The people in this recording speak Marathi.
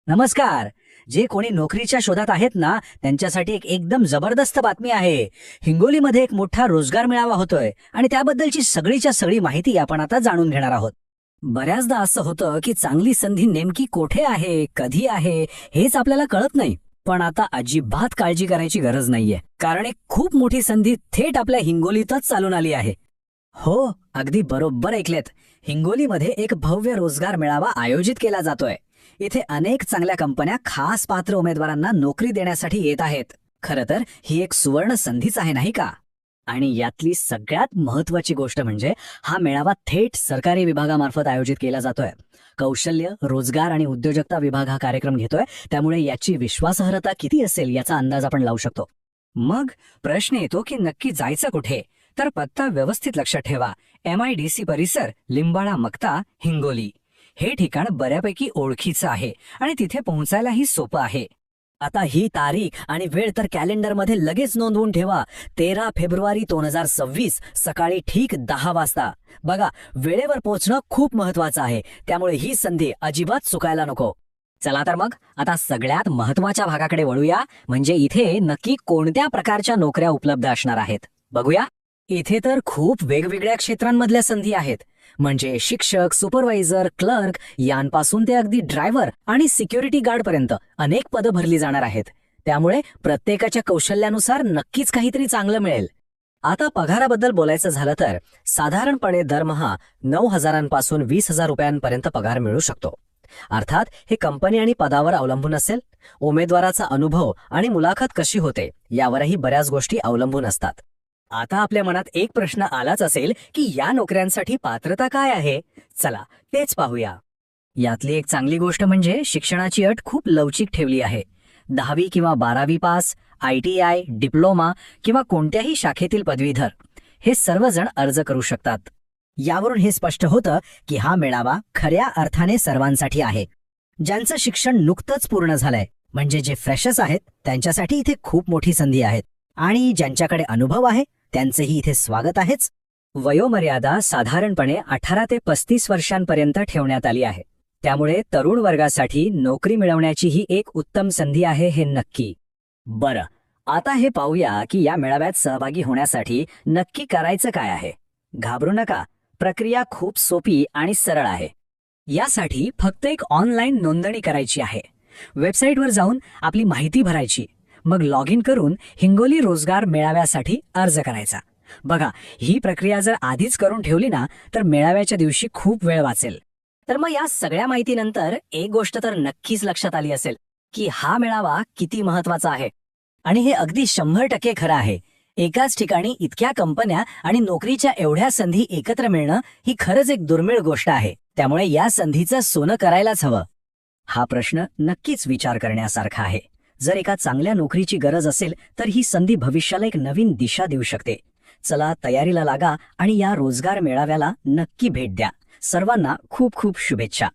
नमस्कार. जे कोणी नोकरीच्या शोधात आहेत ना त्यांच्यासाठी एक एकदम जबरदस्त बातमी आहे. हिंगोलीमध्ये एक मोठा रोजगार मेळावा होतोय आणि त्याबद्दलची सगळीच्या सगळी माहिती आपण आता जाणून घेणार आहोत. बऱ्याचदा असं होतं की चांगली संधी नेमकी कोठे आहे, कधी आहे हेच आपल्याला कळत नाही. पण आता अजिबात काळजी करायची गरज नाहीये, कारण एक खूप मोठी संधी थेट आपल्या हिंगोलीतच चालून आली आहे. हो, अगदी बरोबर ऐकलेत. हिंगोलीमध्ये एक भव्य रोजगार मेळावा आयोजित केला जातोय. इथे अनेक चांगल्या कंपन्या खास पात्र उमेदवारांना नोकरी देण्यासाठी येत आहेत. खरं तर ही एक सुवर्ण संधीच आहे, नाही का? आणि यातली सगळ्यात महत्वाची गोष्ट म्हणजे हा मेळावा थेट सरकारी विभागामार्फत आयोजित केला जातोय. कौशल्य, रोजगार आणि उद्योजकता विभाग हा कार्यक्रम घेतोय, त्यामुळे याची विश्वासार्हता किती असेल याचा अंदाज आपण लावू शकतो. मग प्रश्न येतो की नक्की जायचं कुठे? तर पत्ता व्यवस्थित लक्षात ठेवा. MIDC परिसर, लिंबाळा मक्ता, हिंगोली. हे ठिकाण बऱ्यापैकी ओळखीचं आहे आणि तिथे पोहोचायलाही सोपं आहे. आता ही तारीख आणि वेळ तर कॅलेंडरमध्ये लगेच नोंदवून ठेवा. 13 फेब्रुवारी 2026 सकाळी ठीक 10 वाजता. बघा, वेळेवर पोहोचणं खूप महत्वाचं आहे, त्यामुळे ही संधी अजिबात चुकायला नको. चला तर मग आता सगळ्यात महत्वाच्या भागाकडे वळूया, म्हणजे इथे नक्की कोणत्या प्रकारच्या नोकऱ्या उपलब्ध असणार आहेत बघूया. इथे तर खूप वेगवेगळ्या क्षेत्रांमधल्या संधी आहेत. म्हणजे शिक्षक, सुपरवायझर, क्लर्क यांपासून ते अगदी ड्रायव्हर आणि सिक्युरिटी गार्ड पर्यंत अनेक पदं भरली जाणार आहेत. त्यामुळे प्रत्येकाच्या कौशल्यानुसार नक्कीच काहीतरी चांगलं मिळेल. आता पगाराबद्दल बोलायचं झालं तर साधारणपणे दरमहा 9,000पासून 20,000 रुपयांपर्यंत पगार मिळू शकतो. अर्थात हे कंपनी आणि पदावर अवलंबून असेल. उमेदवाराचा अनुभव आणि मुलाखत कशी होते यावरही बऱ्याच गोष्टी अवलंबून असतात. आता आपल्या मनात एक प्रश्न आलाच असेल की या नोकऱ्यांसाठी पात्रता काय आहे. चला तेच पाहूया. यातली एक चांगली गोष्ट म्हणजे शिक्षणाची अट खूप लवचिक ठेवली आहे. 10वी किंवा 12वी पास, ITI, डिप्लोमा किंवा कोणत्याही शाखेतील पदवीधर हे सर्वजण अर्ज करू शकतात. यावरून हे स्पष्ट होतं की हा मेळावा खऱ्या अर्थाने सर्वांसाठी आहे. ज्यांचं शिक्षण नुकतंच पूर्ण झालंय, म्हणजे जे फ्रेशर्स आहेत, त्यांच्यासाठी इथे खूप मोठी संधी आहेत. आणि ज्यांच्याकडे अनुभव आहे त्यांचेही इथे स्वागत आहेच. वयोमर्यादा साधारणपणे 18 ते 35 वर्षांपर्यंत ठेवण्यात आली आहे. त्यामुळे तरुण वर्गासाठी नोकरी मिळवण्याची ही एक उत्तम संधी आहे, हे नक्की. बरं, आता हे पाहूया की या मेळाव्यात सहभागी होण्यासाठी नक्की करायचं काय आहे. घाबरू नका, प्रक्रिया खूप सोपी आणि सरळ आहे. यासाठी फक्त एक ऑनलाईन नोंदणी करायची आहे. वेबसाईटवर जाऊन आपली माहिती भरायची, मग लॉग इन करून हिंगोली रोजगार मेळाव्यासाठी अर्ज करायचा. बघा, ही प्रक्रिया जर आधीच करून ठेवली ना तर मेळाव्याच्या दिवशी खूप वेळ वाचेल. तर मग या सगळ्या माहितीनंतर एक गोष्ट तर नक्कीच लक्षात आली असेल की हा मेळावा किती महत्वाचा आहे. आणि हे अगदी 100% खरं आहे. एकाच ठिकाणी इतक्या कंपन्या आणि नोकरीच्या एवढ्या संधी एकत्र मिळणं ही खरंच एक दुर्मिळ गोष्ट आहे. त्यामुळे या संधीचं सोनं करायलाच हवं. हा प्रश्न नक्कीच विचार करण्यासारखा आहे. जर एका चांगल्या नोकरीची गरज असेल तर ही संधी भविष्याला एक नवीन दिशा देऊ शकते. चला तयारीला लागा आणि या रोजगार मेळाव्याला नक्की भेट द्या. सर्वांना खूप खूप शुभेच्छा.